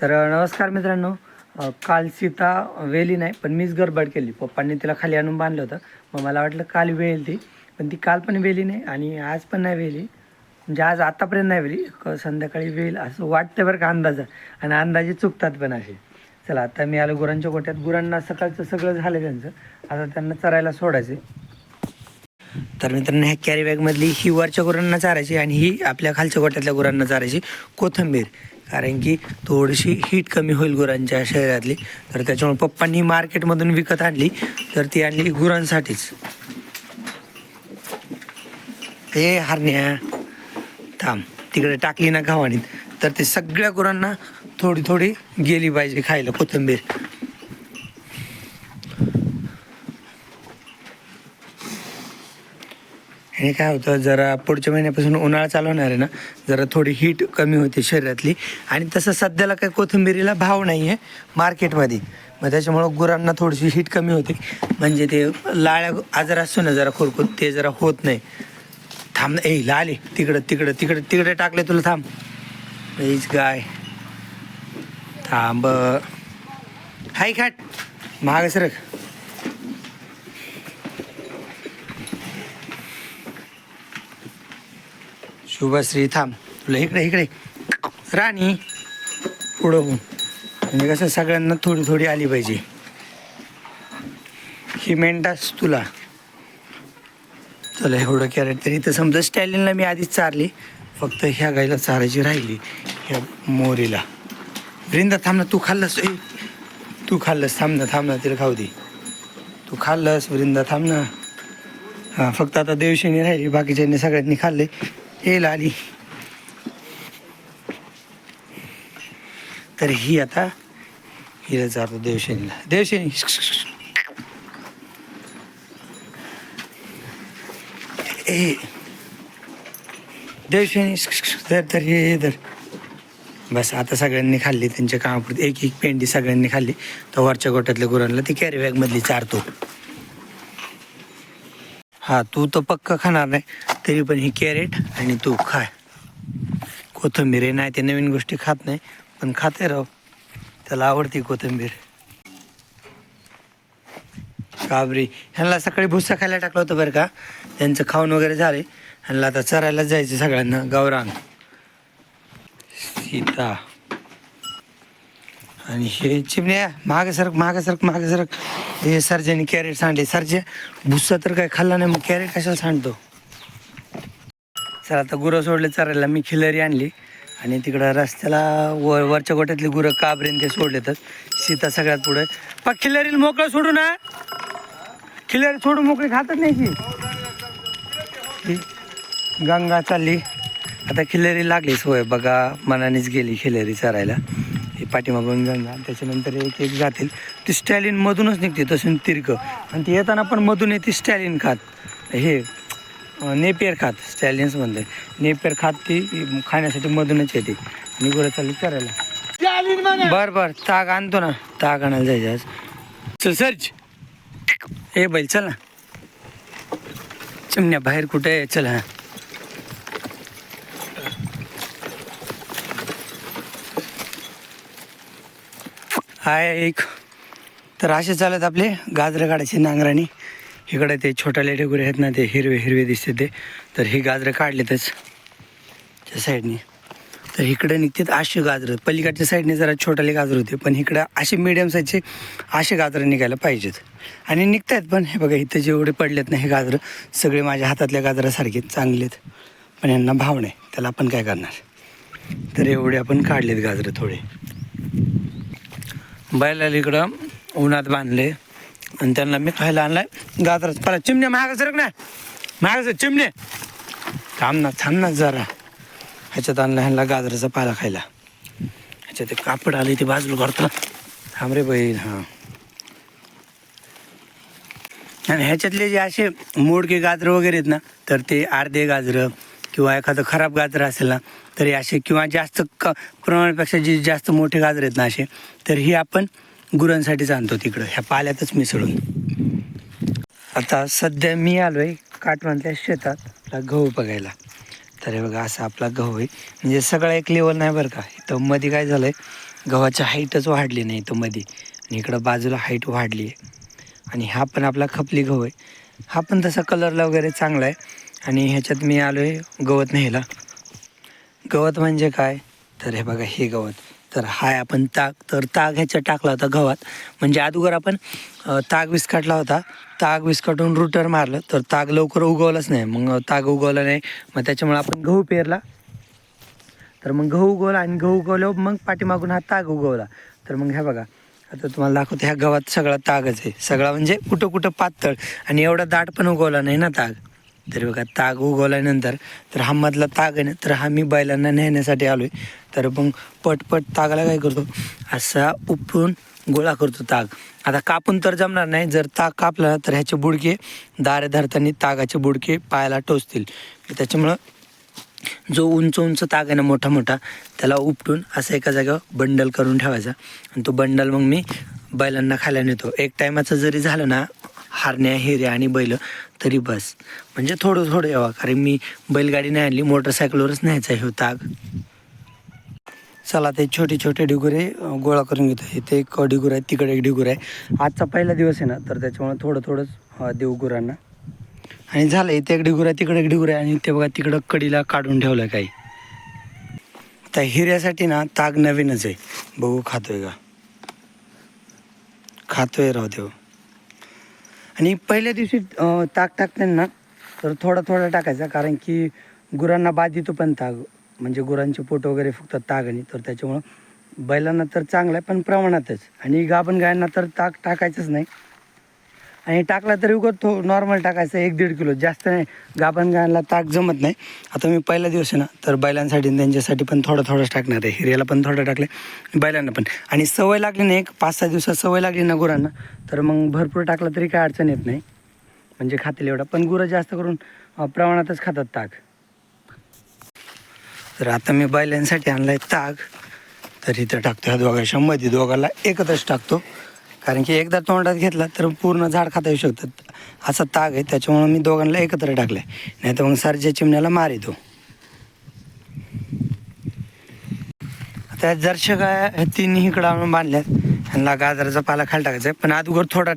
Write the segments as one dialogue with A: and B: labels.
A: नमस्कार मित्रांनो. काल सीता वेली नाही, पण मीच गडबड केली. पप्पांनी तिला खाली आणून बांधलं होतं. मग मला वाटलं काल वेल ती, पण ती काल पण वेली नाही आणि आज पण नाही वेली. म्हणजे आज आतापर्यंत नाही वेली, संध्याकाळी वेल असं वाटतं बरं का अंदाजा. आणि अंदाजे चुकतात पण असे. चला आता मी आलो गुरांच्या गोट्यात. गुरांना सकाळचं सगळं झालं त्यांचं, आता त्यांना चरायला सोडायचे. तर मित्रांनो, ह्या कॅरी बॅगमधली ही वरच्या गुरांना चारायची आणि ही आपल्या खालच्या गोट्यातल्या गुरांना चारायची कोथिंबीर. कारण की थोडीशी हीट कमी होईल गुरांच्या शरीरातली. तर त्याच्यामुळे पप्पांनी मार्केटमधून विकत आणली, तर ती आणली गुरांसाठीच. ते हरण्या थांब, तिकडे टाकली ना गव्हाणीत, तर ते सगळ्या गुरांना थोडी थोडी गेली पाहिजे खायला कोथिंबीर. हे काय होतं, जरा पुढच्या महिन्यापासून उन्हाळा चालू होणार आहे ना, जरा थोडी हीट कमी होते शरीरातली. आणि तसं सध्याला काही कोथिंबिरीला भाव नाही आहे मार्केटमध्ये. मग त्याच्यामुळं गुरांना थोडीशी हीट कमी होते. म्हणजे ते लाळ्या आजार असतो ना जरा खुरकूत, ते जरा होत नाही. थांब ना, लाले तिकडं तिकडं तिकडे तिकडे टाकले तुला. थांब हीच गाय, थांब. हाय खाट महाग सरक. शुभश्री थांब, तुला इकडे इकडे राणी पुढं होऊन. म्हणजे कसं सगळ्यांना थोडी थोडी आली पाहिजे. ही मेंढास तुला. चला एवढं कॅरेट तरी तर समजा स्टॅलिनला मी आधीच चारली, फक्त ह्या गायला चारायची राहिली, ह्या मोरीला. वृंदा थांब ना, तू खाल्लंस. तू खाल्लंस, थांब ना तिला खाऊ दे. तू खाल्लंस वृंदा, थांब ना. हां, फक्त आता देवशेनी राहिली, बाकीच्यांनी सगळ्यांनी खाल्ले. आली तर ही आता हिला जातो देवशेनीला. देवशेनी देवशेनी तर हे तर बस. आता सगळ्यांनी खाल्ली, त्यांच्या कामापुरती एक एक पेंडी सगळ्यांनी खाल्ली. तर वरच्या गोट्यातल्या गुरांना ती कॅरी बॅगमधली चारतो. हा, तू तर पक्का खाणार नाही, तरी पण ही कॅरेट आणि तू खाय. कोथिंबीर आहे, नाही ते नवीन गोष्टी खात नाही, पण खाते राव, त्याला आवडते कोथिंबीर. काबरी ह्यांना सकाळी भुस्सा खायला टाकलं होतं बरं का. त्यांचं खाऊन वगैरे झाले. ह्यांना आता चरायलाच जायचं सगळ्यांना. गौरांग, सीता आणि हे चिमण्या. मागे सरक. हे सर्जानी कॅरेट सांडले. सर्जा भुस्सा तर काय खाल्ला नाही, मग कॅरेट कशाला सांडतो. चला आता गुरं सोडले चरायला. मी खिलरी आणली आणि तिकडं रस्त्याला वरच्या गोट्यातली गुरं काबरीन ते सोडलेतच. सीता सगळ्यात पुढे. पण खिलरीला मोकळं सोडू ना, खिलरी सोडून मोकळी खातच नाही की. गंगा चालली आता. खिलरी लागली सोय बघा, मनानेच गेली खिलरी चरायला. ही पाठीमागून गंगा, त्याच्यानंतर एक एक जातील. ती स्टॅलिन मधूनच निघते तसून तिरकं. आणि ती येताना पण मधून येते स्टॅलिन खात. हे नेपियर खात, स्टॅलियन्स म्हणते. नेपियर खात ती खाण्यासाठी मधूनच येते. आणि गुरं चालली चरायला. बर ताग आणतो ना, ताग आणायला जायचं आज. चल सर्च. बैल चल ना. चिमण्या बाहेर कुठे आहे, चल. हा हाय एक. तर असे चालत आपले गाजरं काढायचे नांगराने. इकडे ते छोटा लेटे गुरे आहेत ना, ते हिरवे हिरवे दिसते ते. तर हे गाजरं काढलेतच त्या साईडने. तर इकडे निघतात असे गाजरं. पलीकडच्या साईडने जरा छोटाले गाजर होते, पण इकडं असे मिडियम साईजचे असे गाजरं निघायला पाहिजेत. आणि निघत आहेत पण. हे बघा इथं जेवढे पडलेत ना हे गाजरं, सगळे माझ्या हातातल्या गाजरासारखे चांगलेत, पण यांना भाव नाही. त्याला आपण काय करणार. तर एवढे आपण काढलेत गाजरं थोडे. बैलाला इकडं उन्हात बांधले आणि त्यांना मी खायला आणलाय गाजराच पाला. चिमण्या महाग सरक ना, महाग सर चिमणे. थांब ना जरा. ह्याच्यात आणला ह्यांना गाजराचा पाला खायला. ह्याच्यात ते कापड आले, ते बाजूला करतो. थांब रे बहीण. हां, आणि ह्याच्यातले जे असे मोडके गाजरं वगैरे आहेत ना, तर ते अर्धे गाजरं किंवा एखादं खराब गाजरं असेल ना, तरी असे, किंवा जास्त प्रमाणापेक्षा जे जास्त मोठे गाजर आहेत ना असे, तर हे आपण गुरांसाठीच आणतो तिकडं ह्या पाल्यातच मिसळून. आता सध्या मी आलो आहे काटवांतल्या शेतात आपला गहू बघायला. तर हे बघा असा आपला गहू आहे. म्हणजे सगळा एक लेवल नाही बरं का. इथं मध्ये काय झालं आहे, गव्हाची हाईटच वाढली नाही तो मध्ये, आणि इकडं बाजूला हाईट वाढली आहे. आणि हा पण आपला खपली गहू आहे, हा पण तसा कलरला वगैरे चांगला आहे. आणि ह्याच्यात मी आलो आहे गवत न्यायला. गवत म्हणजे काय तर हे बघा, हे गवत तर हाय आपण ताग, तर ताग ह्याच्यात टाकला होता गव्हात. म्हणजे अगोदर आपण ताग विस्कटला होता, ताग विस्कटून रुटर मारलं तर ताग लवकर उगवलाच नाही. मग ताग उगवला नाही, मग त्याच्यामुळे आपण गहू पेरला. तर मग गहू उगवला, आणि गहू उगवल्यावर मग पाठीमागून हा ताग उगवला. तर मग ह्या बघा, आता तुम्हाला दाखवतो, ह्या गव्हात सगळा तागच आहे. सगळा म्हणजे कुठं कुठं पातळ, आणि एवढा दाट पण उगवला नाही ना ताग. तर बघा, ताग उगवल्यानंतर तर हा मधला ताग आहे ना, तर हा मी बैलांना नेण्यासाठी आलो आहे. तर मग पटपट तागाला काय करतो, असा उपटून गोळा करतो ताग. आता कापून तर जमणार नाही, जर ताग कापला तर ह्याचे बुडके दारे धरताना तागाचे बुडके पायाला टोचतील. त्याच्यामुळं जो उंच उंच ताग आहे ना, मोठा मोठा, त्याला उपटून असं एका जागेवर बंडल करून ठेवायचा. आणि तो बंडल मग मी बैलांना खायला नेतो. एक टायमाचं जरी झालं ना, हारण्या हिऱ्या आणि बैल, तरी बस. म्हणजे थोडं थोडं यावं, कारण मी बैलगाडी नाही आणली, मोटरसायकलवरच न्यायचा आहे हो ताग. चला, ते छोटे छोटे ढिगुरे गोळा करून घेतो. इथे एक ढिगूर आहे, तिकडे एक ढिगूर आहे. आजचा पहिला दिवस आहे ना, तर त्याच्यामुळे थोडं थोडंच देऊ गुरांना. आणि झालं, इथे एक ढिगूर आहे, तिकडे एक ढिगूर आहे, आणि ते बघा तिकडं कडीला काढून ठेवलं काही. त्या हिऱ्यासाठी ना ताग नवीनच आहे, बघू खातोय का, खातोय राव देव. आणि पहिल्या दिवशी ताक टाकताना ना, तर थोडा थोडा टाकायचा, कारण की गुरांना बाद येतो पण ताग. म्हणजे गुरांचे पोट वगैरे फुगतात तागाने, तर त्याच्यामुळं बैलांना तर चांगलं आहे, पण प्रमाणातच. आणि गाभण गायांना तर ताक टाकायचंच नाही, आणि टाकला तरी उगत नॉर्मल टाकायचं, 1-1.5 किलो, जास्त नाही. गाभण गायांना ताक जमत नाही. आता मी पहिला दिवस आहे ना, तर बैलांसाठी आणि त्यांच्यासाठी पण थोडं थोडंच टाकणार आहे. हिऱ्याला पण थोडं टाकलं, बैलांना पण. आणि सवय लागली नाही, एक 5-6 दिवसात सवय लागली ना गुरांना, तर मग भरपूर टाकलं तरी काय अडचण येत नाही, म्हणजे खातील एवढा. पण गुरं जास्त करून प्रमाणातच खातात ताक. तर आता मी बैलांसाठी आणला आहे ताक, तर इथं टाकतो. ह्या दोघांच्या मध्ये दोघांना एकत्रच टाकतो, कारण की एकदा तोंडात घेतला तर पूर्ण झाड खाता येऊ शकतात, असा ताग आहे. त्याच्यामुळं मी दोघांना एकत्र टाकलं आहे, नाही तर मग सरच्या चिमण्याला मार येतो. त्या जर्शा गाय तिन्ही इकडं आणून बांधल्यात, ह्यांना गाजराचा पाला खायला टाकायचा आहे. पण अगोदर थोडा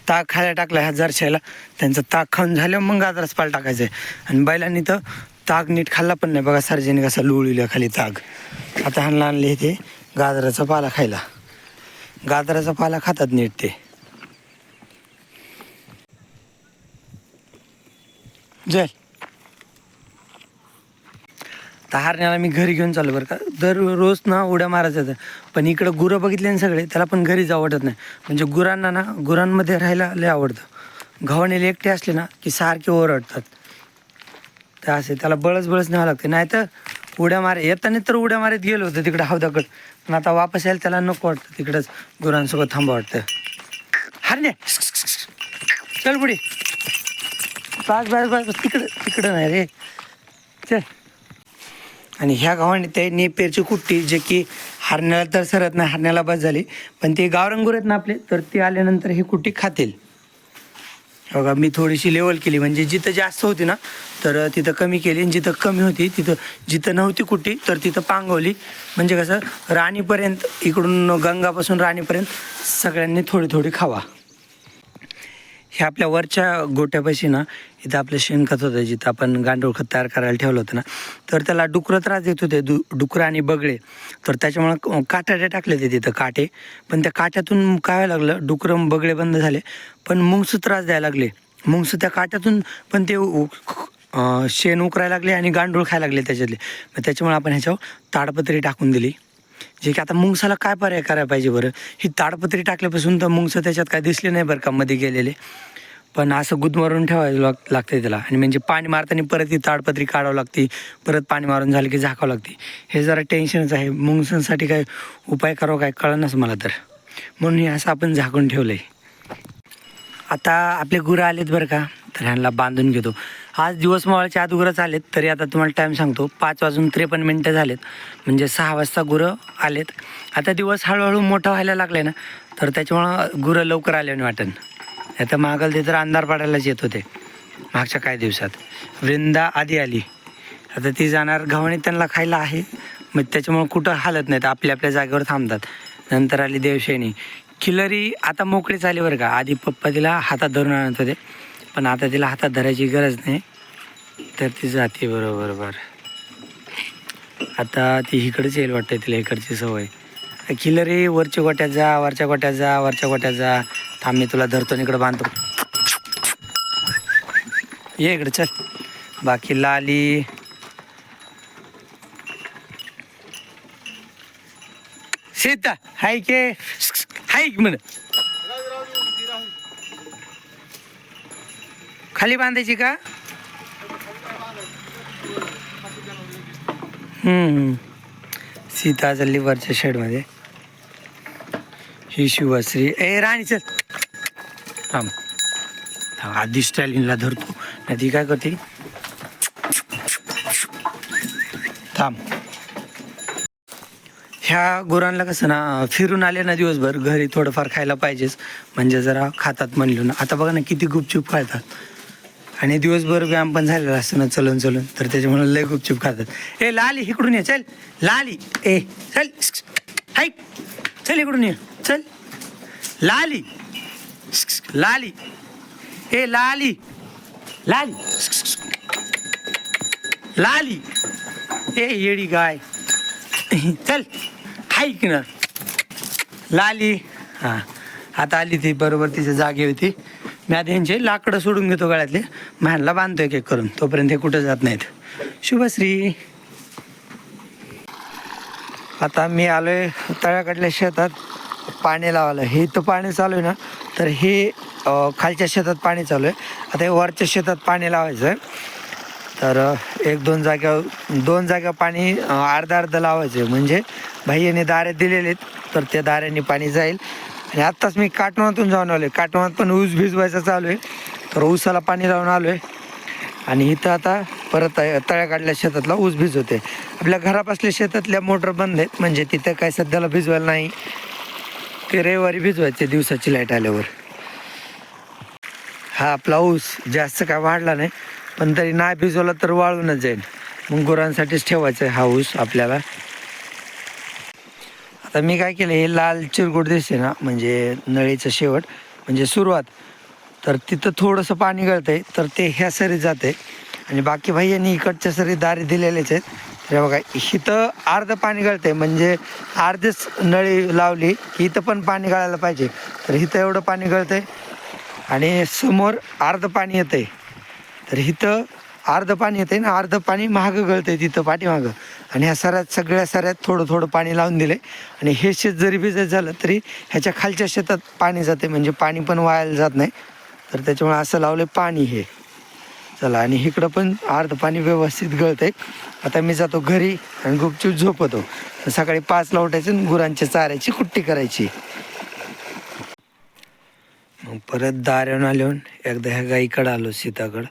A: ताक खायला टाकला ह्या जर्शाला, त्यांचं ताक खाऊन झालं मग गाजराचा पाला टाकायचा आहे. आणि बैलांनी तर ताक नीट खाल्ला पण नाही, बघा सर्जेने कसा लुळीला खाली ताक. आता ह्यांना आणले ते गाजराचा पाला खायला, गाजराचा पाला खातात नीट ते. जय तर हारण्याला मी घरी घेऊन चाललो बरं का. दररोज ना उड्या मारायचं होतं, पण इकडं गुरं बघितले ना सगळे, त्याला पण घरीच आवडत नाही. म्हणजे गुरांना ना, गुरांमध्ये राहायला लय आवडतं. गव्हाणीला एकटे असले ना की सारखे ओरडतात, तर असे त्याला बळच न्यावं लागते. नाही तर उड्या मारे येताना तर उड्या मारत गेलो होतं तिकडं हौदाकडं, पण आता वापस यायला त्याला नको वाटतं, तिकडंच गुरांसोबत थांबा वाटतं. हारण्या चल पुढे, बस तिकडं तिकडं नाही रे, चल. आणि ह्या गावाने ते नेपेरची कुट्टी, जे की हरण्याला तर सरत नाही, हरण्याला बस झाली, पण ते गावरंगूर आहेत ना आपले, तर ते आल्यानंतर ही कुट्टी खातील. बघा मी थोडीशी लेवल केली, म्हणजे जिथं जास्त होती ना तर तिथं कमी केली, आणि जिथं कमी होती जिथं नव्हती कुट्टी तर तिथं पांगवली. म्हणजे कसं राणीपर्यंत, इकडून गंगापासून राणीपर्यंत सगळ्यांनी थोडी थोडी खावा. हे आपल्या वरच्या गोट्यापाशी ना, इथं आपलं शेणखत होतं, जिथं आपण गांडूळ खत तयार करायला ठेवलं होतं ना, तर त्याला डुकरं त्रास देत होते, डुकरं आणि बगळे. तर त्याच्यामुळं काट्याचे टाकले ते तिथं काटे, पण त्या काट्यातून काय व्हायला लागलं, डुकरं बगळे बंद झाले, पण मुंगसं त्रास द्यायला लागले. मुंगसं त्या काट्यातून पण ते शेण उकरायला लागले आणि गांडूळ खायला लागले त्याच्यातले. मग त्याच्यामुळे आपण ह्याच्यावर ताडपत्री टाकून दिली, जे की आता मुंगसाला काय पर्याय करायला पाहिजे बरं. ही ताडपत्री टाकल्यापासून तर मुंगसं त्याच्यात काय दिसले नाही बरं का मध्ये गेलेले, पण असं गुदमरून ठेवायला लागतं त्याला. आणि म्हणजे पाणी मारताना परत ही ताडपत्री काढावं लागते, परत पाणी मारून झालं की झाकावं लागते. हे जरा टेन्शनच आहे. मुंगसांसाठी काय उपाय करावं काय कळेनाच मला तर, म्हणून हे असं आपण झाकून ठेवलं आहे. आता आपले गुरं आलेत बरं का, तर ह्यांना बांधून घेतो. आज दिवस मावळाच्या आत गुरंच आलेत, तरी आता तुम्हाला टाईम सांगतो, 5:53 झालेत, म्हणजे 6 वाजता गुरं आलेत. आता दिवस हळूहळू मोठा व्हायला लागला आहे ना, तर त्याच्यामुळं गुरं लवकर आल्याने वाटेन. आता मागल ते तर अंधार पडायलाच येत होते मागच्या काही दिवसात. वृंदा आधी आली, आता ती जाणार गव्हाणी त्यांना खायला आहे, मग त्याच्यामुळं कुठं हालत नाहीत, आपल्या आपल्या जागेवर थांबतात. नंतर आली देवशैनी. खिलरी आता मोकळीच आली बरं का. आधी पप्पा तिला हातात धरून आणत होते, पण आता तिला हातात धरायची गरज नाही, तर ती जाते बरोबर. आता ती इकडंच येईल वाटतं, तिला इकडची सवय. खिलरी वरच्या गोट्यात जा, वरच्या गोट्यात जा, वरच्या गोट्यात जा. थांब मी तुला धरतो आणि इकडं बांधतो. ये इकडं चल. बाकी लाली सीता हाय के हाय म्हण. खाली बांधायची का? सीता चालली वरच्या शेडमध्ये. ही शिवश्री. ए राणी चल थांब. आधी स्टॅलिनला धरतो, नाही ती काय करते. थांब. ह्या गुरांना कसं ना, फिरून आले ना दिवसभर, घरी थोडंफार खायला पाहिजेच, म्हणजे जरा खातात म्हणलं ना. आता बघा ना किती गुपचूप खातात, आणि दिवसभर व्यायाम पण झालेला असतं ना चलून, तर त्याच्यामुळे लय गुपचूप खातात. ए लाली इकडून ये चल. लाली ए चल. हाय चल इकडून ये चल. लाली लाली ए लाली लाली लाली ए येडी गाय चल. हाय की ना लाली. हां आता आली ती बरोबर तिच्या जागी होती. मी आधी यांचे लाकडं सोडून घेतो गळ्यातले, म्हानला बांधतो एक एक करून, तोपर्यंत हे कुठं जात नाहीत. शुभश्री. आता मी आलोय तळ्याकडल्या शेतात पाणी लावायला. हे इथं पाणी चालू आहे ना, तर हे खालच्या शेतात पाणी चालू आहे. आता हे वरच्या शेतात पाणी लावायचं आहे, तर एक दोन जागा पाणी अर्धा लावायचं आहे. म्हणजे भाईने दारे दिलेले आहेत, तर त्या दाऱ्यांनी पाणी जाईल. आणि आत्ताच मी काटवणातून जाऊन आलो आहे. काटवणात पण ऊस भिजवायचा चालू आहे, तर ऊसाला पाणी लावून आलो आहे. आणि इथं आता परत तळ्या काढल्या शेतातला ऊस भिजवते. आपल्या घरापासल्या शेतातल्या मोटर बंद आहेत, म्हणजे तिथं काय सध्याला भिजवायला नाही. ते रविवारी भिजवायचे दिवसाची लाईट आल्यावर. हा आपला ऊस जास्त काय वाढला नाही, पण तरी नाही भिजवला तर वाळूनच जाईल. मग गुरांसाठीच ठेवायचं आहे हा ऊस आपल्याला. आता मी काय केलं, हे लाल चिरगुट दिसते ना, म्हणजे नळीचं शेवट म्हणजे सुरुवात, तर तिथं थोडंसं पाणी गळतं आहे, तर ते ह्या सरीत जाते. आणि बाकी भाई यांनी इकडच्या सरी दारी दिलेलेच आहेत. तर बघा इथं अर्धं पाणी गळतं आहे, म्हणजे अर्धीच नळी लावली की इथं पण पाणी गळायला पाहिजे. तर इथं एवढं पाणी गळतं आहे, आणि समोर अर्धं पाणी येतं आहे. तर इथं अर्धं पाणी येतं आहे ना, अर्धं पाणी मागं गळतं आहे तिथं पाठीमागं. आणि ह्या सगळ्या सऱ्यात थोडं थोडं पाणी लावून दिले. आणि हे शेत जरी भिजत झालं तरी ह्याच्या खालच्या शेतात पाणी जाते, म्हणजे पाणी पण वायाला जात नाही. तर त्याच्यामुळे असं लावलं पाणी हे. चला, आणि इकडं पण अर्धं पाणी व्यवस्थित गळतं आहे. आता मी जातो घरी आणि गुपचूप झोपतो. सकाळी 5ला उठायचं आणि गुरांच्या चाऱ्याची कुट्टी करायची. मग परत दाऱ्यावर आल्यावर एकदा ह्या गाईकडं आलो, सीताकडं.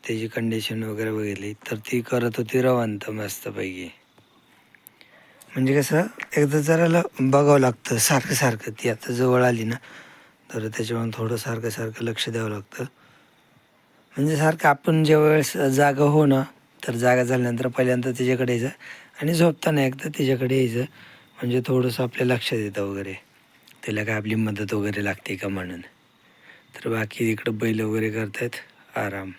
A: त्याची कंडिशन वगैरे बघितली, तर ती करत होती रवांत मस्तपैकी. म्हणजे कसं एकदा जरा बघावं लागतं सारखं. ती आता जवळ आली ना, तर त्याच्यामुळे थोडं सारखं लक्ष द्यावं लागतं. म्हणजे सारखं आपण जेव्हा वेळेस जागा हो ना, तर जागा झाल्यानंतर पहिल्यांदा तिच्याकडे यायचं, आणि झोपताना एकदा तिच्याकडे यायचं, म्हणजे थोडंसं आपल्या लक्षात येतं वगैरे, त्याला काय आपली मदत वगैरे लागते का म्हणून. तर बाकी इकडं बैल वगैरे करतायत आराम.